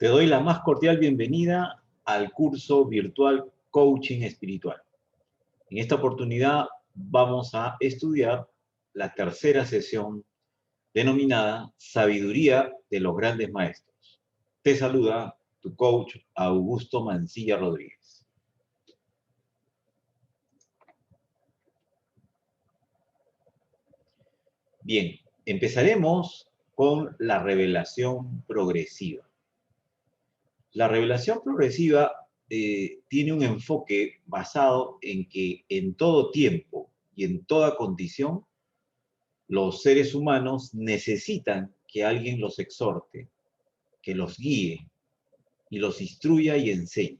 Te doy la más cordial bienvenida al curso virtual Coaching Espiritual. En esta oportunidad vamos a estudiar la tercera sesión denominada Sabiduría de los Grandes Maestros. Te saluda tu coach Augusto Mancilla Rodríguez. Bien, empezaremos con la revelación progresiva. La revelación progresiva tiene un enfoque basado en que en todo tiempo y en toda condición, los seres humanos necesitan que alguien los exhorte, que los guíe y los instruya y enseñe.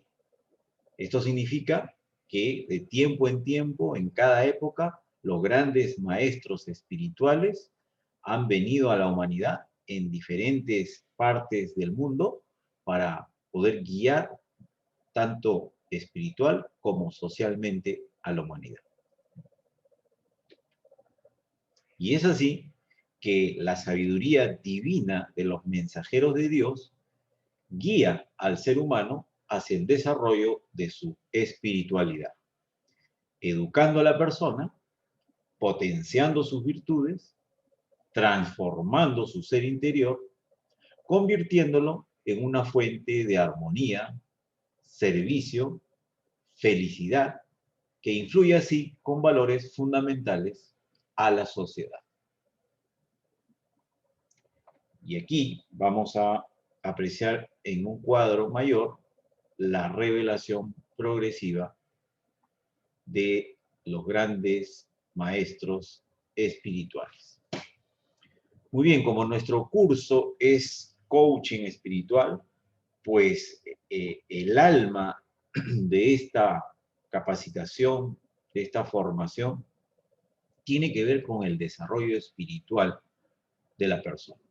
Esto significa que de tiempo en tiempo, en cada época, los grandes maestros espirituales han venido a la humanidad en diferentes partes del mundo para poder guiar tanto espiritual como socialmente a la humanidad. Y es así que la sabiduría divina de los mensajeros de Dios guía al ser humano hacia el desarrollo de su espiritualidad, educando a la persona, potenciando sus virtudes, transformando su ser interior, convirtiéndolo en una fuente de armonía, servicio, felicidad, que influye así con valores fundamentales a la sociedad. Y aquí vamos a apreciar en un cuadro mayor la revelación progresiva de los grandes maestros espirituales. Muy bien, como nuestro curso es coaching espiritual, pues el alma de esta capacitación, de esta formación, tiene que ver con el desarrollo espiritual de la persona.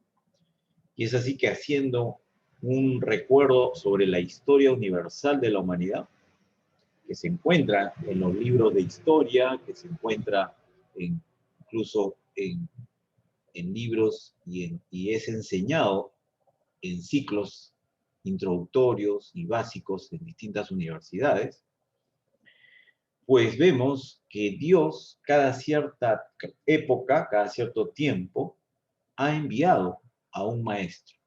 Y es así que haciendo un recuerdo sobre la historia universal de la humanidad, que se encuentra en los libros de historia, que se encuentra incluso en libros y es enseñado en ciclos introductorios y básicos en distintas universidades, pues vemos que Dios cada cierta época, cada cierto tiempo, ha enviado a un maestro,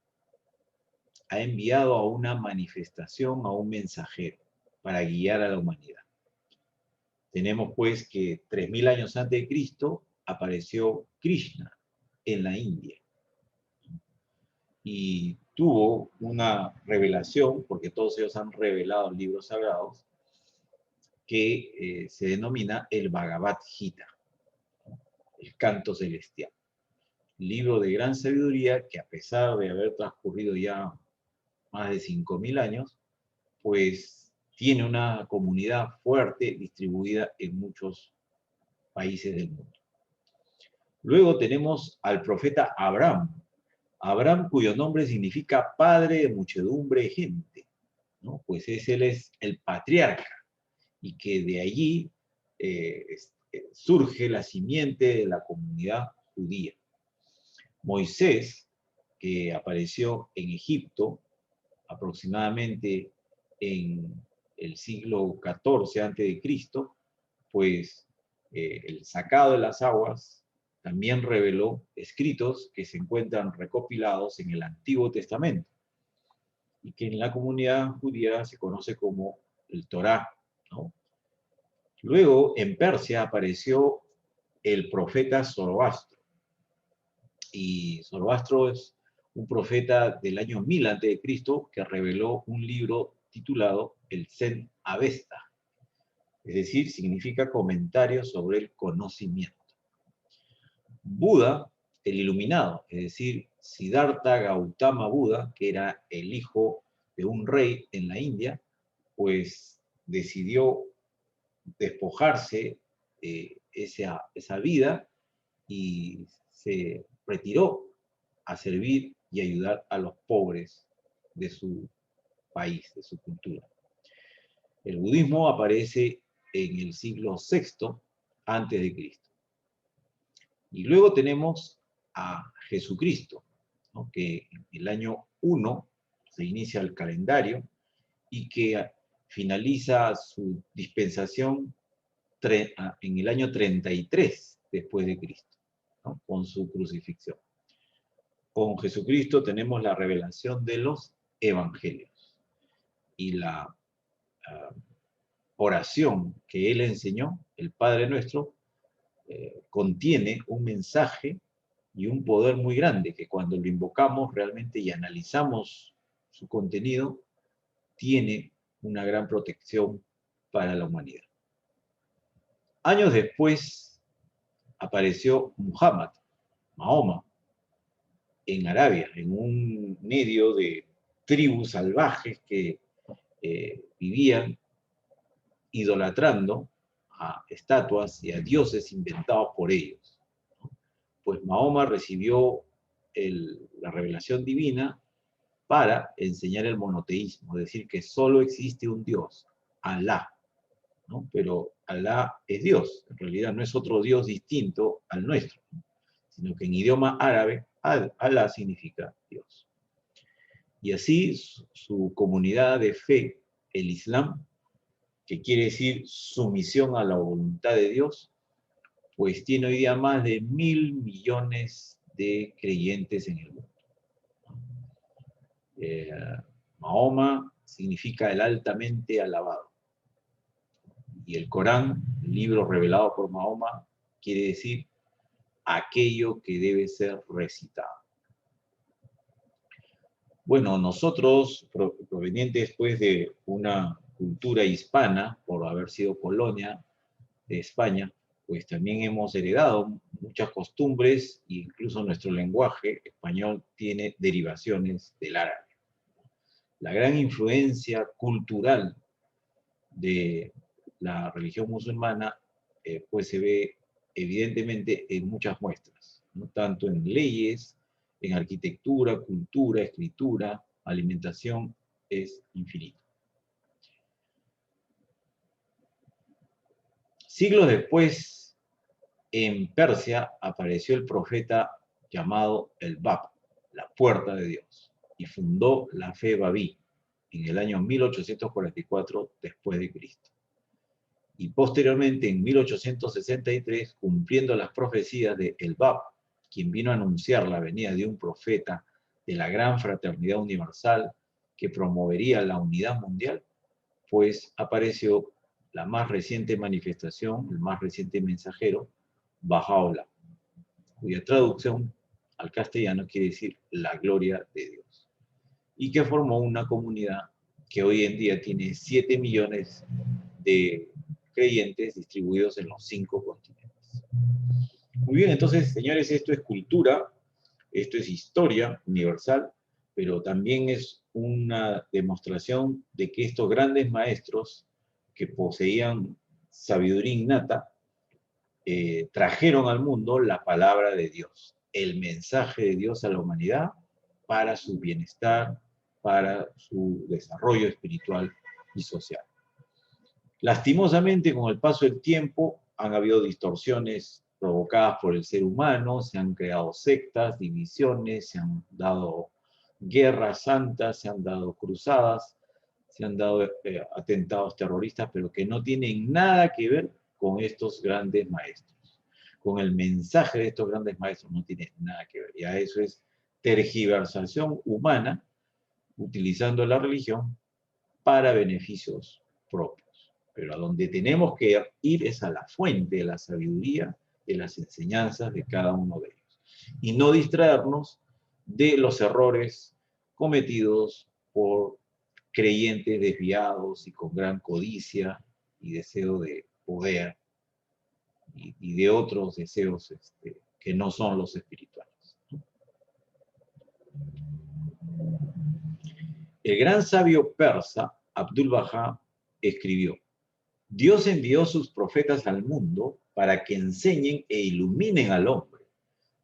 ha enviado a una manifestación, a un mensajero, para guiar a la humanidad. Tenemos pues que 3000 años antes de Cristo apareció Krishna en la India. Y tuvo una revelación, porque todos ellos han revelado libros sagrados, que se denomina el Bhagavad Gita, el canto celestial. Libro de gran sabiduría que, a pesar de haber transcurrido ya más de 5000 años, pues tiene una comunidad fuerte distribuida en muchos países del mundo. Luego tenemos al profeta Abraham. Abraham, cuyo nombre significa padre de muchedumbre de gente, ¿no? Pues él es el patriarca, y que de allí surge la simiente de la comunidad judía. Moisés, que apareció en Egipto aproximadamente en el siglo XIV a.C., pues el sacado de las aguas también reveló escritos que se encuentran recopilados en el Antiguo Testamento y que en la comunidad judía se conoce como el Torá, ¿no? Luego, en Persia apareció el profeta Zoroastro. Y Zoroastro es un profeta del año 1000 a.C. que reveló un libro titulado el Zen Avesta. Es decir, significa comentarios sobre el conocimiento. Buda, el iluminado, es decir, Siddhartha Gautama Buda, que era el hijo de un rey en la India, pues decidió despojarse esa vida y se retiró a servir y ayudar a los pobres de su país, de su cultura. El budismo aparece en el siglo VI antes de Cristo. Y luego tenemos a Jesucristo, ¿no? Que en el año 1 se inicia el calendario y que finaliza su dispensación en el año 33 después de Cristo, ¿no? Con su crucifixión. Con Jesucristo tenemos la revelación de los evangelios y la oración que él enseñó, el Padre Nuestro, contiene un mensaje y un poder muy grande que cuando lo invocamos realmente y analizamos su contenido, tiene una gran protección para la humanidad. Años después apareció Muhammad, Mahoma, en Arabia, en un medio de tribus salvajes que vivían idolatrando a estatuas y a dioses inventados por ellos. Pues Mahoma recibió la revelación divina para enseñar el monoteísmo, es decir, que solo existe un Dios, Alá, ¿no? Pero Alá es Dios, en realidad no es otro Dios distinto al nuestro, ¿no? Sino que en idioma árabe, Alá significa Dios. Y así su comunidad de fe, el Islam, que quiere decir sumisión a la voluntad de Dios, pues tiene hoy día más de 1.000 millones de creyentes en el mundo. Mahoma significa el altamente alabado. Y el Corán, el libro revelado por Mahoma, quiere decir aquello que debe ser recitado. Bueno, nosotros, provenientes pues de una cultura hispana, por haber sido colonia de España, pues también hemos heredado muchas costumbres e incluso nuestro lenguaje español tiene derivaciones del árabe. La gran influencia cultural de la religión musulmana pues se ve evidentemente en muchas muestras, ¿no? Tanto en leyes, en arquitectura, cultura, escritura, alimentación, es infinito. Siglos después, en Persia apareció el profeta llamado el Bab, la puerta de Dios, y fundó la fe babí en el año 1844 después de Cristo. Y posteriormente, en 1863, cumpliendo las profecías de el Bab, quien vino a anunciar la venida de un profeta de la gran fraternidad universal que promovería la unidad mundial, pues apareció la más reciente manifestación, el más reciente mensajero, Baha'u'lláh, cuya traducción al castellano quiere decir la gloria de Dios, y que formó una comunidad que hoy en día tiene 7 millones de creyentes distribuidos en los 5 continentes. Muy bien, entonces, señores, esto es cultura, esto es historia universal, pero también es una demostración de que estos grandes maestros que poseían sabiduría innata trajeron al mundo la palabra de Dios, el mensaje de Dios a la humanidad para su bienestar, para su desarrollo espiritual y social. Lastimosamente, con el paso del tiempo, han habido distorsiones provocadas por el ser humano, se han creado sectas, divisiones, se han dado guerras santas, se han dado cruzadas, se han dado atentados terroristas, pero que no tienen nada que ver con estos grandes maestros. Con el mensaje de estos grandes maestros no tiene nada que ver. Ya eso es tergiversación humana, utilizando la religión para beneficios propios. Pero a donde tenemos que ir es a la fuente de la sabiduría, de las enseñanzas de cada uno de ellos. Y no distraernos de los errores cometidos por creyentes desviados y con gran codicia y deseo de poder y de otros deseos que no son los espirituales. El gran sabio persa, Abdul-Bahá, escribió: Dios envió sus profetas al mundo para que enseñen e iluminen al hombre,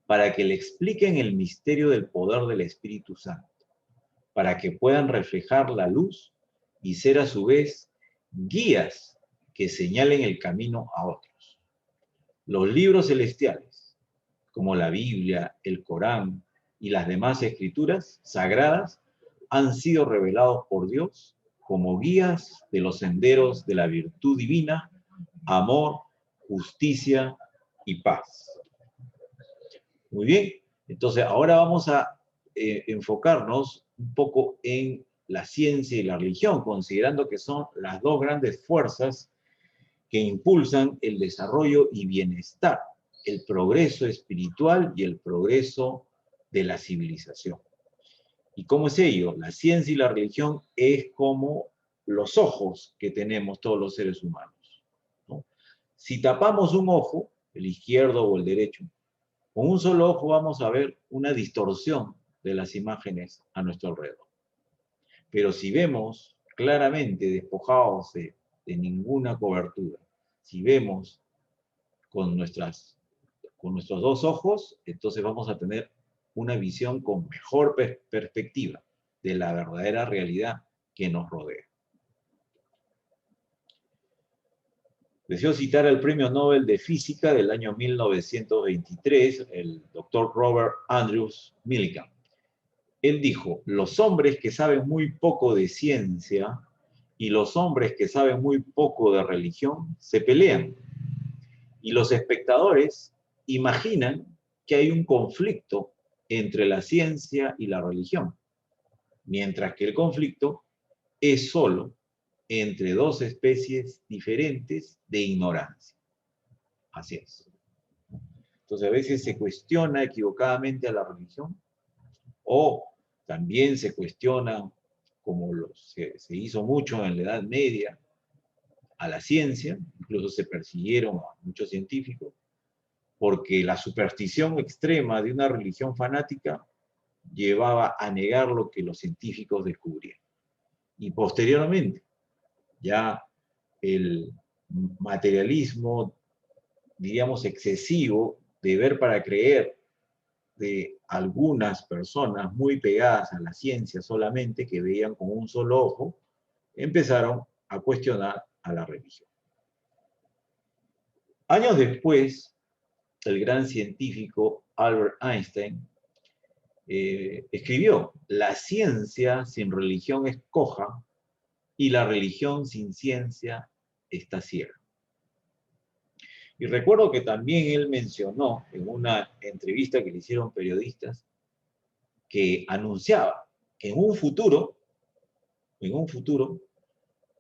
para que le expliquen el misterio del poder del Espíritu Santo, para que puedan reflejar la luz y ser a su vez guías que señalen el camino a otros. Los libros celestiales, como la Biblia, el Corán y las demás escrituras sagradas, han sido revelados por Dios como guías de los senderos de la virtud divina, amor, justicia y paz. Muy bien, entonces ahora vamos a enfocarnos un poco en la ciencia y la religión, considerando que son las dos grandes fuerzas que impulsan el desarrollo y bienestar, el progreso espiritual y el progreso de la civilización. ¿Y cómo es ello? La ciencia y la religión es como los ojos que tenemos todos los seres humanos, ¿no? Si tapamos un ojo, el izquierdo o el derecho, con un solo ojo vamos a ver una distorsión de las imágenes a nuestro alrededor. Pero si vemos claramente, despojados de ninguna cobertura, si vemos con nuestros dos ojos, entonces vamos a tener una visión con mejor perspectiva de la verdadera realidad que nos rodea. Deseo citar al Premio Nobel de Física del año 1923, el doctor Robert Andrews Millikan. Él dijo, los hombres que saben muy poco de ciencia y los hombres que saben muy poco de religión se pelean. Y los espectadores imaginan que hay un conflicto entre la ciencia y la religión, mientras que el conflicto es solo entre dos especies diferentes de ignorancia. Así es. Entonces a veces se cuestiona equivocadamente a la religión, o también se cuestiona, como se hizo mucho en la Edad Media, a la ciencia, incluso se persiguieron a muchos científicos, porque la superstición extrema de una religión fanática llevaba a negar lo que los científicos descubrían. Y posteriormente, ya el materialismo, diríamos, excesivo de ver para creer de algunas personas muy pegadas a la ciencia solamente, que veían con un solo ojo, empezaron a cuestionar a la religión. Años después, el gran científico Albert Einstein escribió, la ciencia sin religión es coja y la religión sin ciencia está ciega. Y recuerdo que también él mencionó en una entrevista que le hicieron periodistas que anunciaba que en un futuro,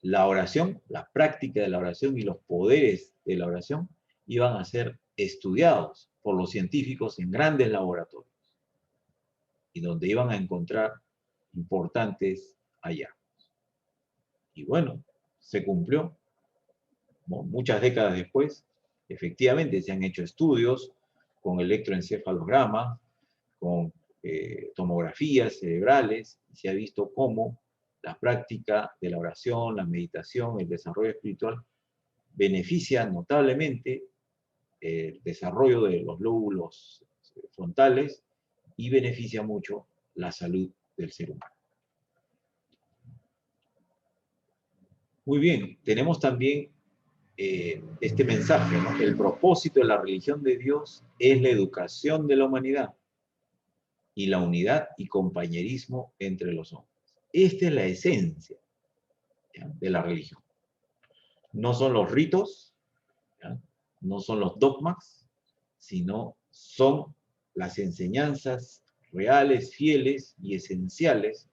la oración, la práctica de la oración y los poderes de la oración iban a ser estudiados por los científicos en grandes laboratorios y donde iban a encontrar importantes hallazgos. Y bueno, se cumplió. Muchas décadas después, efectivamente se han hecho estudios con electroencefalogramas, con tomografías cerebrales, y se ha visto cómo la práctica de la oración, la meditación, el desarrollo espiritual beneficia notablemente el desarrollo de los lóbulos frontales y beneficia mucho la salud del ser humano. Muy bien, tenemos también este mensaje, ¿no? El propósito de la religión de Dios es la educación de la humanidad y la unidad y compañerismo entre los hombres. Esta es la esencia, ¿ya?, de la religión. No son los ritos, ¿ya?, no son los dogmas, sino son las enseñanzas reales, fieles y esenciales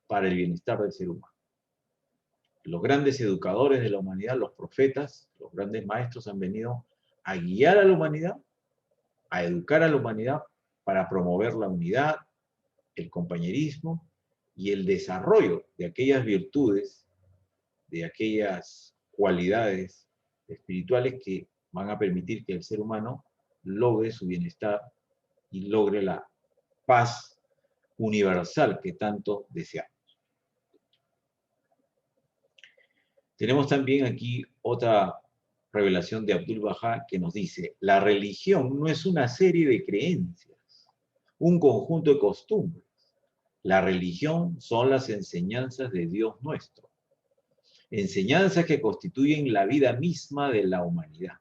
para el bienestar del ser humano. Los grandes educadores de la humanidad, los profetas, los grandes maestros han venido a guiar a la humanidad, a educar a la humanidad para promover la unidad, el compañerismo y el desarrollo de aquellas virtudes, de aquellas cualidades espirituales que van a permitir que el ser humano logre su bienestar y logre la paz universal que tanto deseamos. Tenemos también aquí otra revelación de Abdu'l-Bahá que nos dice, la religión no es una serie de creencias, un conjunto de costumbres. La religión son las enseñanzas de Dios nuestro, enseñanzas que constituyen la vida misma de la humanidad.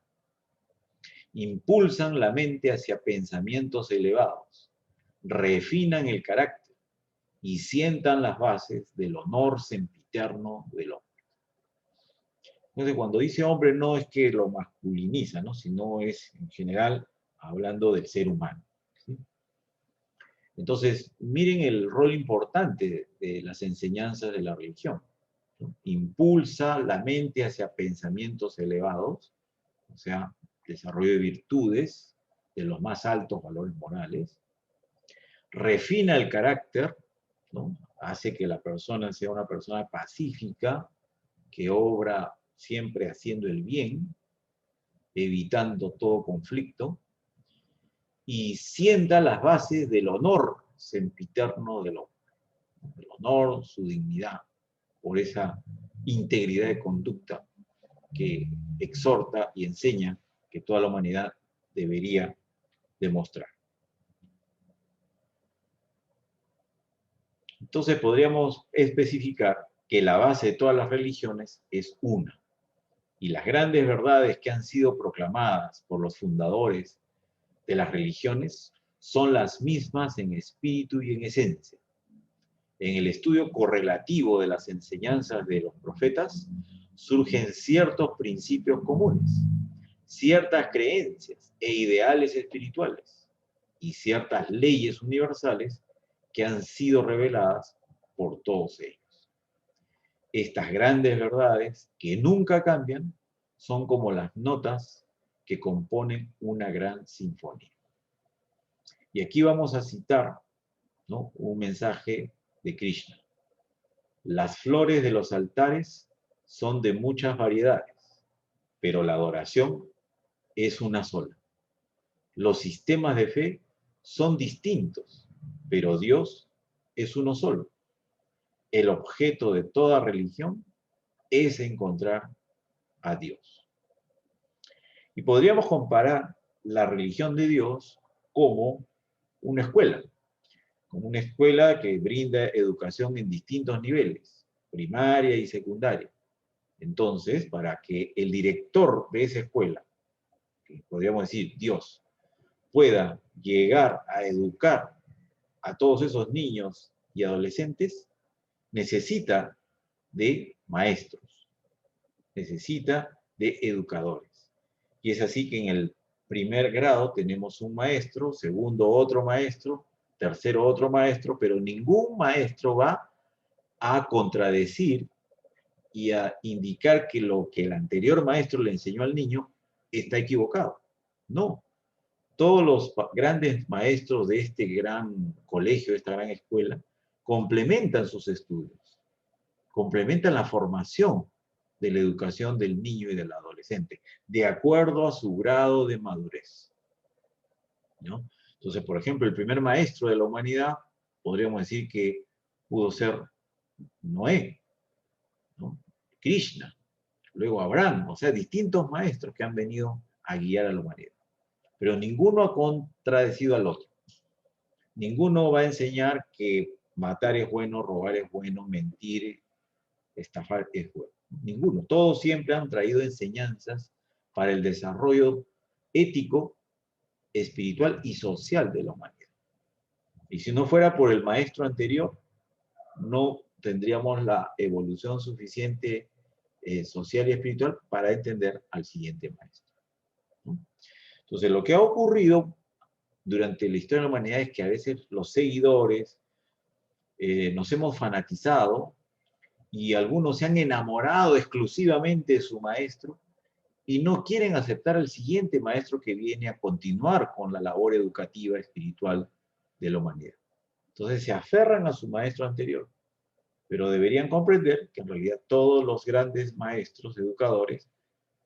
Impulsan la mente hacia pensamientos elevados, refinan el carácter, y sientan las bases del honor sempiterno del hombre. Entonces, cuando dice hombre, no es que lo masculiniza, ¿no? Sino es, en general, hablando del ser humano, ¿sí? Entonces, miren el rol importante de las enseñanzas de la religión, ¿no? Impulsa la mente hacia pensamientos elevados, o sea, desarrollo de virtudes, de los más altos valores morales, refina el carácter, ¿no? Hace que la persona sea una persona pacífica, que obra siempre haciendo el bien, evitando todo conflicto, y sienta las bases del honor sempiterno del hombre, el honor, su dignidad, por esa integridad de conducta que exhorta y enseña que toda la humanidad debería demostrar. Entonces podríamos especificar que la base de todas las religiones es una, y las grandes verdades que han sido proclamadas por los fundadores de las religiones son las mismas en espíritu y en esencia. En el estudio correlativo de las enseñanzas de los profetas surgen ciertos principios comunes, ciertas creencias e ideales espirituales y ciertas leyes universales que han sido reveladas por todos ellos. Estas grandes verdades, que nunca cambian, son como las notas que componen una gran sinfonía. Y aquí vamos a citar, ¿no?, un mensaje de Krishna. Las flores de los altares son de muchas variedades, pero la adoración es una sola. Los sistemas de fe son distintos, pero Dios es uno solo. El objeto de toda religión es encontrar a Dios. Y podríamos comparar la religión de Dios como una escuela que brinda educación en distintos niveles, primaria y secundaria. Entonces, para que el director de esa escuela, que podríamos decir Dios, pueda llegar a educar a todos esos niños y adolescentes, necesita de maestros, necesita de educadores. Y es así que en el primer grado tenemos un maestro, segundo otro maestro, tercero otro maestro, pero ningún maestro va a contradecir y a indicar que lo que el anterior maestro le enseñó al niño está equivocado. No. Todos los grandes maestros de este gran colegio, de esta gran escuela, complementan sus estudios, complementan la formación de la educación del niño y del adolescente, de acuerdo a su grado de madurez, ¿no? Entonces, por ejemplo, el primer maestro de la humanidad, podríamos decir que pudo ser Noé, ¿no?, Krishna, luego Abraham, o sea, distintos maestros que han venido a guiar a la humanidad. Pero ninguno ha contradecido al otro. Ninguno va a enseñar que matar es bueno, robar es bueno, mentir, estafar es bueno. Ninguno. Todos siempre han traído enseñanzas para el desarrollo ético, espiritual y social de la humanidad. Y si no fuera por el maestro anterior, no tendríamos la evolución suficiente social y espiritual para entender al siguiente maestro, ¿no? Entonces, lo que ha ocurrido durante la historia de la humanidad es que a veces los seguidores nos hemos fanatizado y algunos se han enamorado exclusivamente de su maestro y no quieren aceptar al siguiente maestro que viene a continuar con la labor educativa espiritual de la humanidad. Entonces se aferran a su maestro anterior, pero deberían comprender que en realidad todos los grandes maestros educadores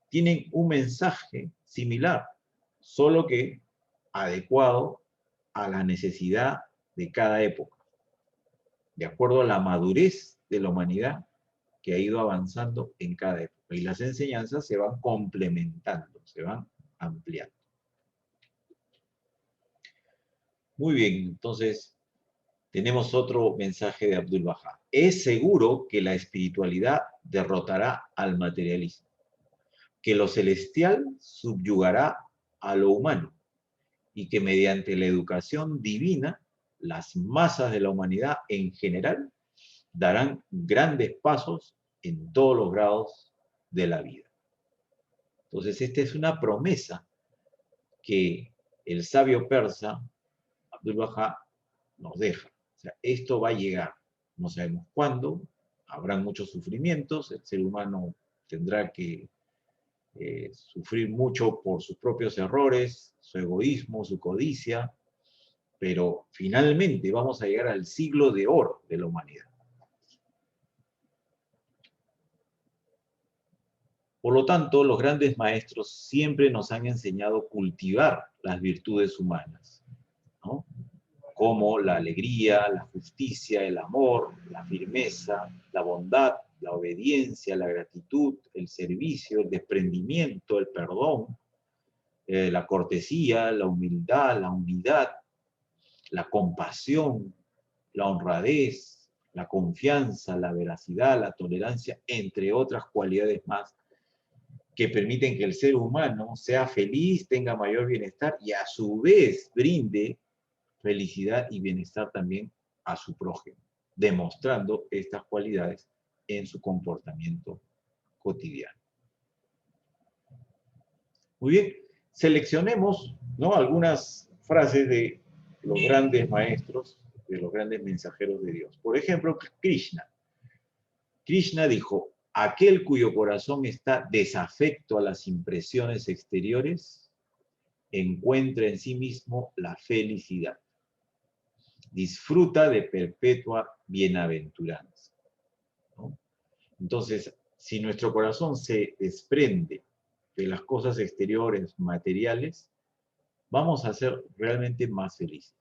tienen un mensaje similar, solo que adecuado a la necesidad de cada época, de acuerdo a la madurez de la humanidad que ha ido avanzando en cada época. Y las enseñanzas se van complementando, se van ampliando. Muy bien, entonces tenemos otro mensaje de Abdul Baha. Es seguro que la espiritualidad derrotará al materialismo, que lo celestial subyugará a lo humano y que mediante la educación divina las masas de la humanidad en general darán grandes pasos en todos los grados de la vida. Entonces, esta es una promesa que el sabio persa, Abdu'l-Bahá, nos deja. O sea, esto va a llegar. No sabemos cuándo, habrán muchos sufrimientos, el ser humano tendrá que sufrir mucho por sus propios errores, su egoísmo, su codicia, pero finalmente vamos a llegar al siglo de oro de la humanidad. Por lo tanto, los grandes maestros siempre nos han enseñado a cultivar las virtudes humanas, ¿no? Como la alegría, la justicia, el amor, la firmeza, la bondad, la obediencia, la gratitud, el servicio, el desprendimiento, el perdón, la cortesía, la humildad, la unidad, la compasión, la honradez, la confianza, la veracidad, la tolerancia, entre otras cualidades más que permiten que el ser humano sea feliz, tenga mayor bienestar y a su vez brinde felicidad y bienestar también a su prójimo, demostrando estas cualidades en su comportamiento cotidiano. Muy bien, seleccionemos, ¿no?, algunas frases de los grandes maestros, de los grandes mensajeros de Dios. Por ejemplo, Krishna. Krishna dijo: aquel cuyo corazón está desafecto a las impresiones exteriores, encuentra en sí mismo la felicidad. Disfruta de perpetua bienaventuranza, ¿no? Entonces, si nuestro corazón se desprende de las cosas exteriores, materiales, vamos a ser realmente más felices.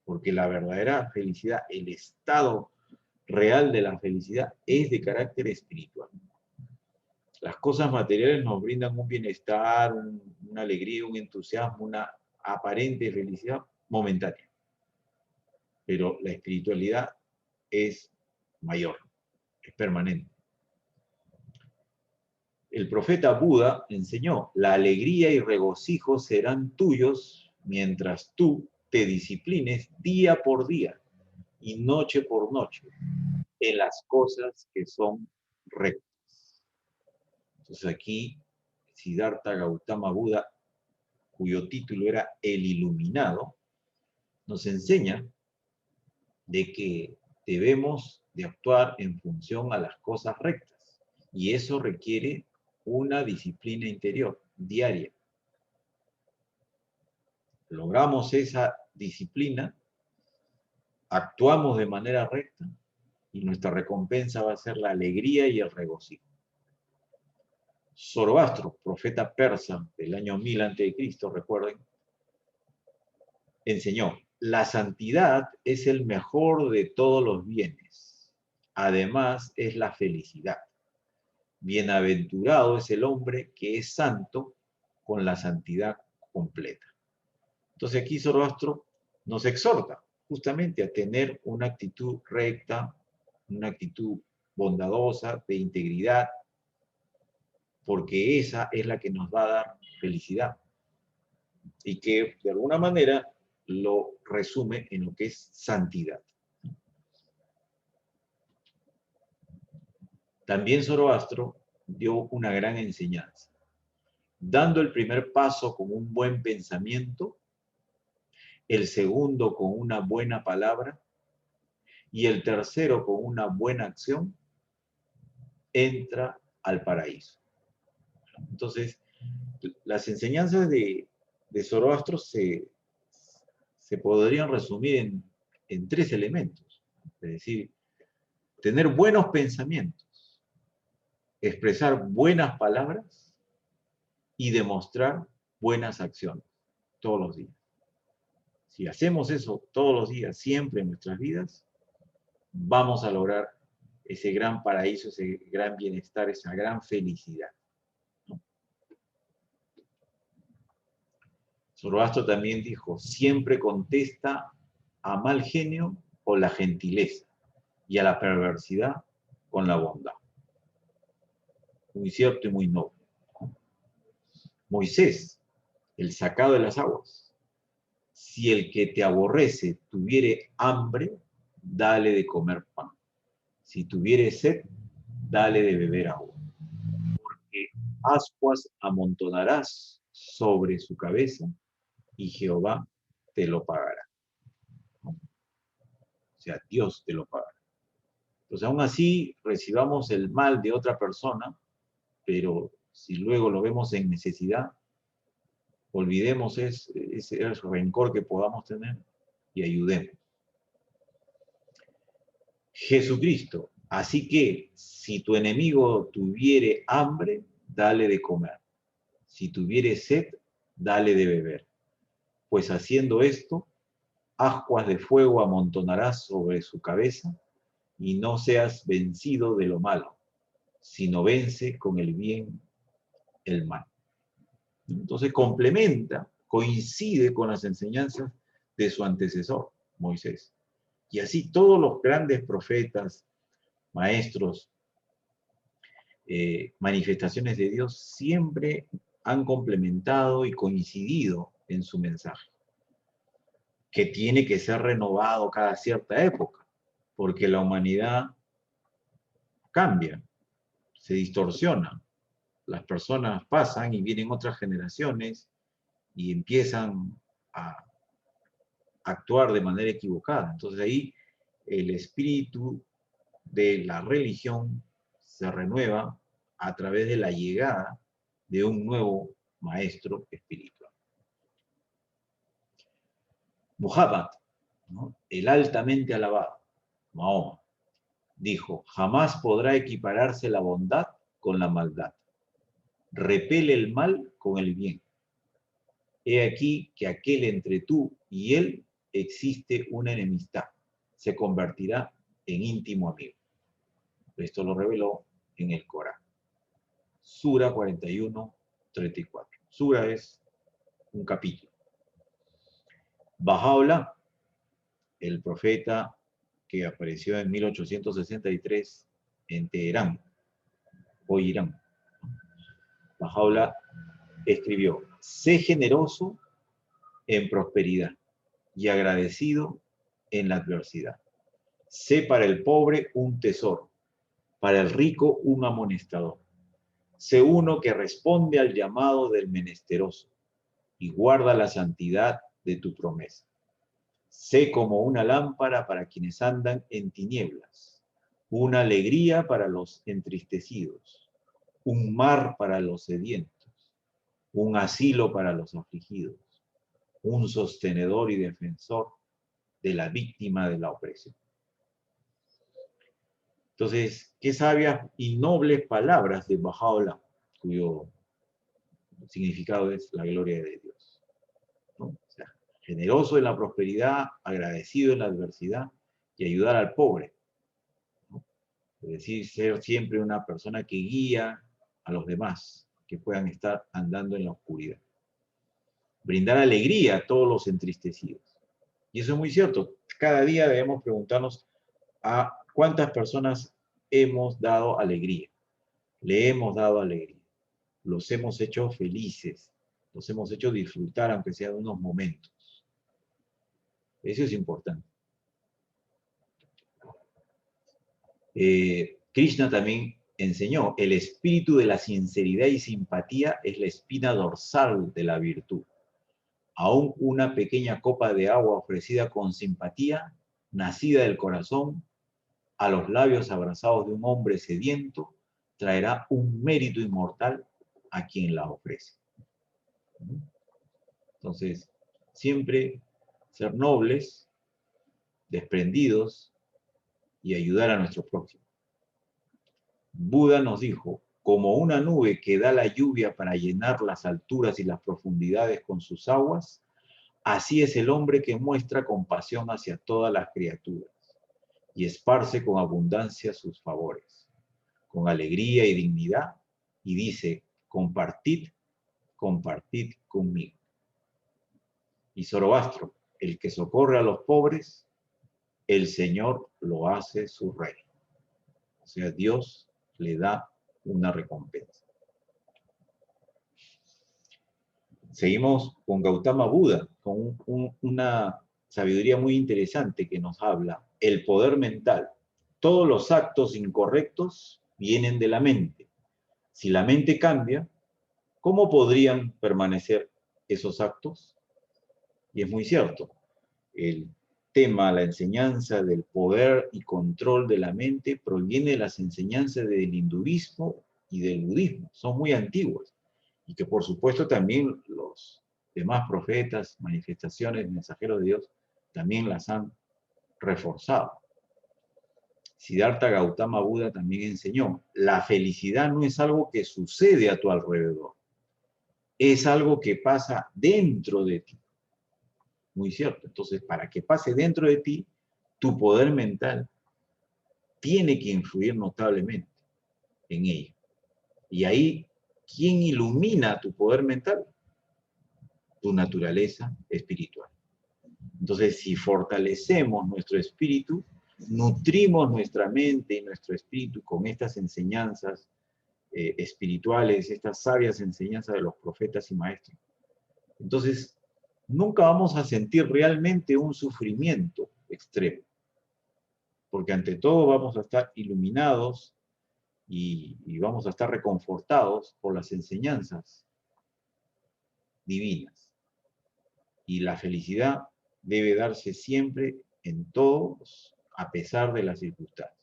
Porque la verdadera felicidad, el estado real de la felicidad, es de carácter espiritual. Las cosas materiales nos brindan un bienestar, una alegría, un entusiasmo, una aparente felicidad momentánea. Pero la espiritualidad es mayor, es permanente. El profeta Buda enseñó: la alegría y regocijo serán tuyos mientras tú te disciplines día por día y noche por noche en las cosas que son rectas. Entonces aquí Siddhartha Gautama Buda, cuyo título era El Iluminado, nos enseña de que debemos de actuar en función a las cosas rectas, y eso requiere una disciplina interior diaria. Logramos esa disciplina, actuamos de manera recta y nuestra recompensa va a ser la alegría y el regocijo. Zoroastro, profeta persa del año 1000 a.C., recuerden, enseñó: la santidad es el mejor de todos los bienes. Además, es la felicidad. Bienaventurado es el hombre que es santo con la santidad completa. Entonces aquí Zoroastro nos exhorta justamente a tener una actitud recta, una actitud bondadosa, de integridad, porque esa es la que nos va a dar felicidad y que de alguna manera lo resume en lo que es santidad. También Zoroastro dio una gran enseñanza. Dando el primer paso con un buen pensamiento, el segundo con una buena palabra y el tercero con una buena acción, entra al paraíso. Entonces, las enseñanzas de Zoroastro se podrían resumir en tres elementos. Es decir, tener buenos pensamientos, expresar buenas palabras y demostrar buenas acciones todos los días. Si hacemos eso todos los días, siempre en nuestras vidas, vamos a lograr ese gran paraíso, ese gran bienestar, esa gran felicidad, ¿no? Zoroastro también dijo: siempre contesta a mal genio con la gentileza y a la perversidad con la bondad. Muy cierto y muy noble, ¿no? Moisés, el sacado de las aguas, si el que te aborrece tuviere hambre, dale de comer pan. Si tuviere sed, dale de beber agua. Porque ascuas amontonarás sobre su cabeza y Jehová te lo pagará. ¿No? O sea, Dios te lo pagará. Entonces, aún así, recibamos el mal de otra persona, pero si luego lo vemos en necesidad, olvidemos ese rencor que podamos tener y ayudemos. Jesucristo, así que si tu enemigo tuviere hambre, dale de comer. Si tuviere sed, dale de beber. Pues haciendo esto, ascuas de fuego amontonarás sobre su cabeza, y no seas vencido de lo malo, sino vence con el bien el mal. Entonces complementa, coincide con las enseñanzas de su antecesor, Moisés. Y así todos los grandes profetas, maestros, manifestaciones de Dios siempre han complementado y coincidido en su mensaje, que tiene que ser renovado cada cierta época, porque la humanidad cambia, se distorsiona, las personas pasan y vienen otras generaciones y empiezan a actuar de manera equivocada. Entonces ahí el espíritu de la religión se renueva a través de la llegada de un nuevo maestro espiritual. Muhammad, ¿no?, el altamente alabado, Mahoma, dijo: jamás podrá equipararse la bondad con la maldad. Repele el mal con el bien. He aquí que aquel entre tú y él existe una enemistad. Se convertirá en íntimo amigo. Esto lo reveló en el Corán. Sura 41, 34. Sura es un capítulo. Baha'u'lláh, el profeta que apareció en 1863 en Teherán, hoy Irán. Baha'u'lláh escribió: sé generoso en prosperidad y agradecido en la adversidad. Sé para el pobre un tesoro, para el rico un amonestador. Sé uno que responde al llamado del menesteroso y guarda la santidad de tu promesa. Sé como una lámpara para quienes andan en tinieblas, una alegría para los entristecidos, un mar para los sedientos, un asilo para los afligidos, un sostenedor y defensor de la víctima de la opresión. Entonces, qué sabias y nobles palabras de Baha'u'lláh, cuyo significado es la gloria de Dios, ¿no? O sea, generoso en la prosperidad, agradecido en la adversidad y ayudar al pobre, ¿no? Es decir, ser siempre una persona que guía a los demás que puedan estar andando en la oscuridad. Brindar alegría a todos los entristecidos. Y eso es muy cierto. Cada día debemos preguntarnos a cuántas personas hemos dado alegría. Le hemos dado alegría. Los hemos hecho felices. Los hemos hecho disfrutar, aunque sea de unos momentos. Eso es importante. Krishna también enseñó: el espíritu de la sinceridad y simpatía es la espina dorsal de la virtud. Aún una pequeña copa de agua ofrecida con simpatía, nacida del corazón, a los labios abrazados de un hombre sediento, traerá un mérito inmortal a quien la ofrece. Entonces, siempre ser nobles, desprendidos y ayudar a nuestro prójimo. Buda nos dijo: como una nube que da la lluvia para llenar las alturas y las profundidades con sus aguas, así es el hombre que muestra compasión hacia todas las criaturas y esparce con abundancia sus favores, con alegría y dignidad, y dice: compartid, compartid conmigo. Y Zoroastro: el que socorre a los pobres, el Señor lo hace su rey. O sea, Dios le da una recompensa. Seguimos con Gautama Buda, con una sabiduría muy interesante que nos habla. El poder mental. Todos los actos incorrectos vienen de la mente. Si la mente cambia, ¿cómo podrían permanecer esos actos? Y es muy cierto. El tema, la enseñanza del poder y control de la mente proviene de las enseñanzas del hinduismo y del budismo. Son muy antiguas. Y que por supuesto también los demás profetas, manifestaciones, mensajeros de Dios, también las han reforzado. Siddhartha Gautama Buda también enseñó, la felicidad no es algo que sucede a tu alrededor, es algo que pasa dentro de ti. Muy cierto. Entonces, para que pase dentro de ti, tu poder mental tiene que influir notablemente en ello. Y ahí, ¿quién ilumina tu poder mental? Tu naturaleza espiritual. Entonces, si fortalecemos nuestro espíritu, nutrimos nuestra mente y nuestro espíritu con estas enseñanzas espirituales, estas sabias enseñanzas de los profetas y maestros, entonces nunca vamos a sentir realmente un sufrimiento extremo, porque ante todo vamos a estar iluminados y vamos a estar reconfortados por las enseñanzas divinas. Y la felicidad debe darse siempre en todos, a pesar de las circunstancias.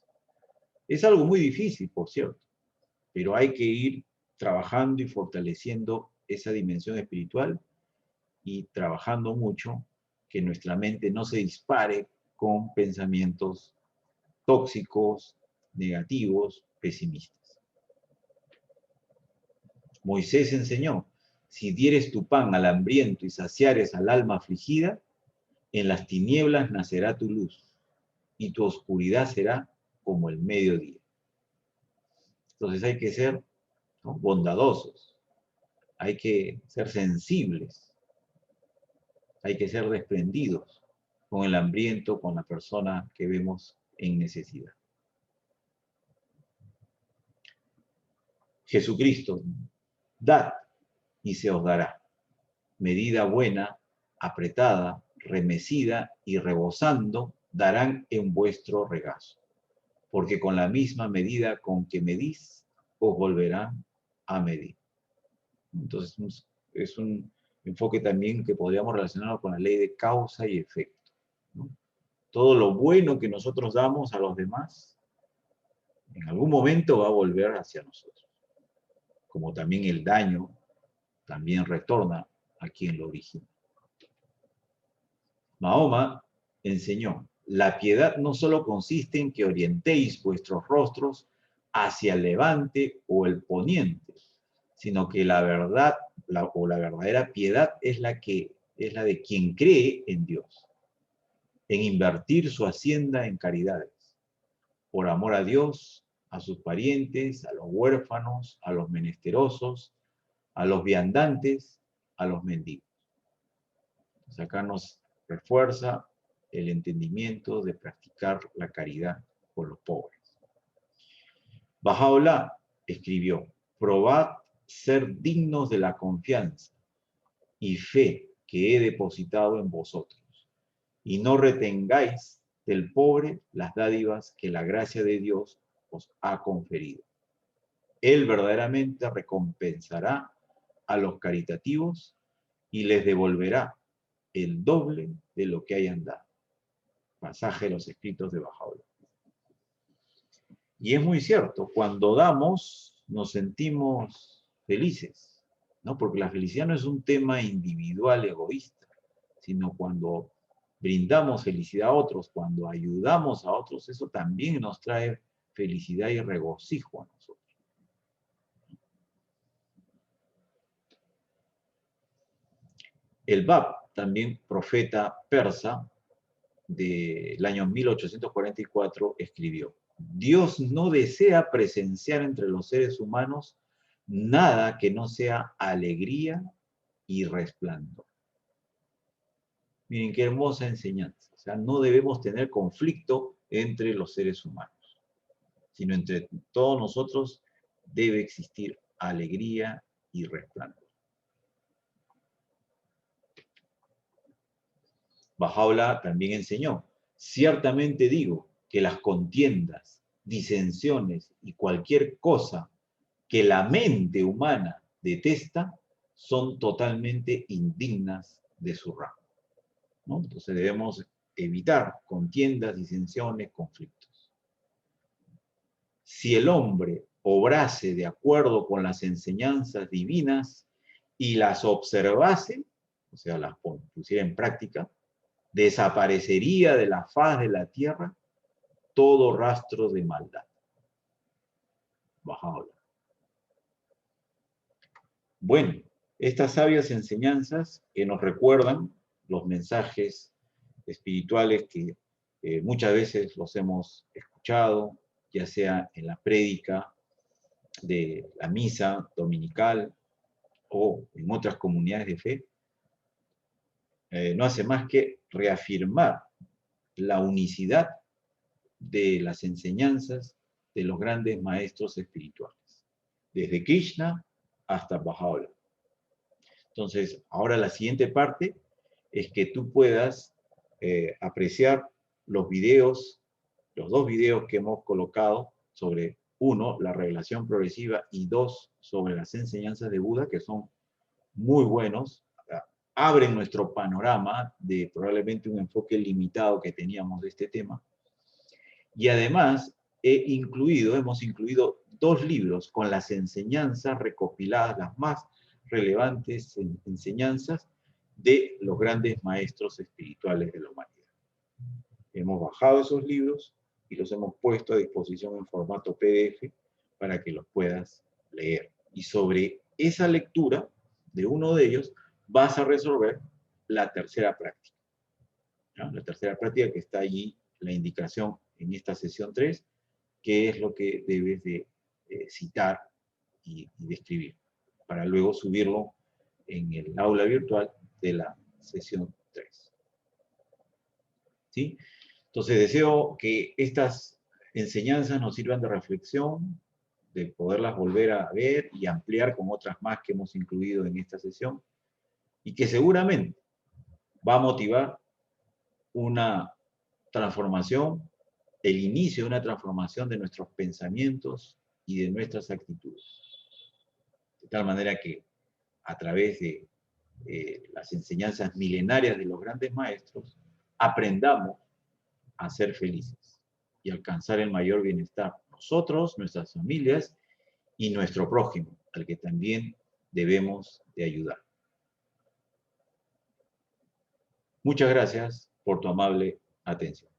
Es algo muy difícil, por cierto, pero hay que ir trabajando y fortaleciendo esa dimensión espiritual y trabajando mucho que nuestra mente no se dispare con pensamientos tóxicos, negativos, pesimistas. Moisés enseñó, si dieres tu pan al hambriento y saciares al alma afligida, en las tinieblas nacerá tu luz y tu oscuridad será como el mediodía. Entonces hay que ser, ¿no?, bondadosos, hay que ser sensibles, hay que ser desprendidos con el hambriento, con la persona que vemos en necesidad. Jesucristo, dad y se os dará. Medida buena, apretada, remecida y rebosando, darán en vuestro regazo. Porque con la misma medida con que medís, os volverán a medir. Entonces, es un enfoque también que podríamos relacionarlo con la ley de causa y efecto, ¿no? Todo lo bueno que nosotros damos a los demás, en algún momento va a volver hacia nosotros. Como también el daño también retorna a quien lo origina. Mahoma enseñó, la piedad no solo consiste en que orientéis vuestros rostros hacia el levante o el poniente, sino que la verdad la verdadera piedad es la de quien cree en Dios, en invertir su hacienda en caridades, por amor a Dios, a sus parientes, a los huérfanos, a los menesterosos, a los viandantes, a los mendigos. Entonces acá nos refuerza el entendimiento de practicar la caridad por los pobres. Bahá'u'lláh escribió, probad ser dignos de la confianza y fe que he depositado en vosotros, y no retengáis del pobre las dádivas que la gracia de Dios os ha conferido. Él verdaderamente recompensará a los caritativos y les devolverá el doble de lo que hayan dado. Pasaje de los escritos de Bahá'u'lláh. Y es muy cierto, cuando damos nos sentimos felices, ¿no? Porque la felicidad no es un tema individual, egoísta, sino cuando brindamos felicidad a otros, cuando ayudamos a otros, eso también nos trae felicidad y regocijo a nosotros. El Bab, también profeta persa del año 1844, escribió, Dios no desea presenciar entre los seres humanos nada que no sea alegría y resplandor. Miren qué hermosa enseñanza. O sea, no debemos tener conflicto entre los seres humanos, sino entre todos nosotros debe existir alegría y resplandor. Baha'u'lláh también enseñó: ciertamente digo que las contiendas, disensiones y cualquier cosa que la mente humana detesta son totalmente indignas de su rango, ¿no? Entonces debemos evitar contiendas, disensiones, conflictos. Si el hombre obrase de acuerdo con las enseñanzas divinas y las observase, o sea, las pusiera en práctica, desaparecería de la faz de la tierra todo rastro de maldad. Baha'u'lláh. Bueno, estas sabias enseñanzas que nos recuerdan los mensajes espirituales que muchas veces los hemos escuchado, ya sea en la prédica de la misa dominical o en otras comunidades de fe, no hace más que reafirmar la unicidad de las enseñanzas de los grandes maestros espirituales, desde Krishna hasta Baha'u'lláh. Entonces, ahora la siguiente parte es que tú puedas apreciar los videos, los dos videos que hemos colocado sobre, uno, la revelación progresiva, y dos, sobre las enseñanzas de Buda, que son muy buenos, abren nuestro panorama de probablemente un enfoque limitado que teníamos de este tema. Y además hemos incluido dos libros con las enseñanzas recopiladas, las más relevantes enseñanzas de los grandes maestros espirituales de la humanidad. Hemos bajado esos libros y los hemos puesto a disposición en formato PDF para que los puedas leer. Y sobre esa lectura de uno de ellos vas a resolver la tercera práctica, ¿no? La tercera práctica, que está allí la indicación en esta sesión 3, que es lo que debes de citar y describir, para luego subirlo en el aula virtual de la sesión 3. ¿Sí? Entonces deseo que estas enseñanzas nos sirvan de reflexión, de poderlas volver a ver y ampliar con otras más que hemos incluido en esta sesión, y que seguramente va a motivar una transformación, el inicio de una transformación de nuestros pensamientos y de nuestras actitudes. De tal manera que a través de las enseñanzas milenarias de los grandes maestros, aprendamos a ser felices y alcanzar el mayor bienestar nosotros, nuestras familias y nuestro prójimo, al que también debemos de ayudar. Muchas gracias por tu amable atención.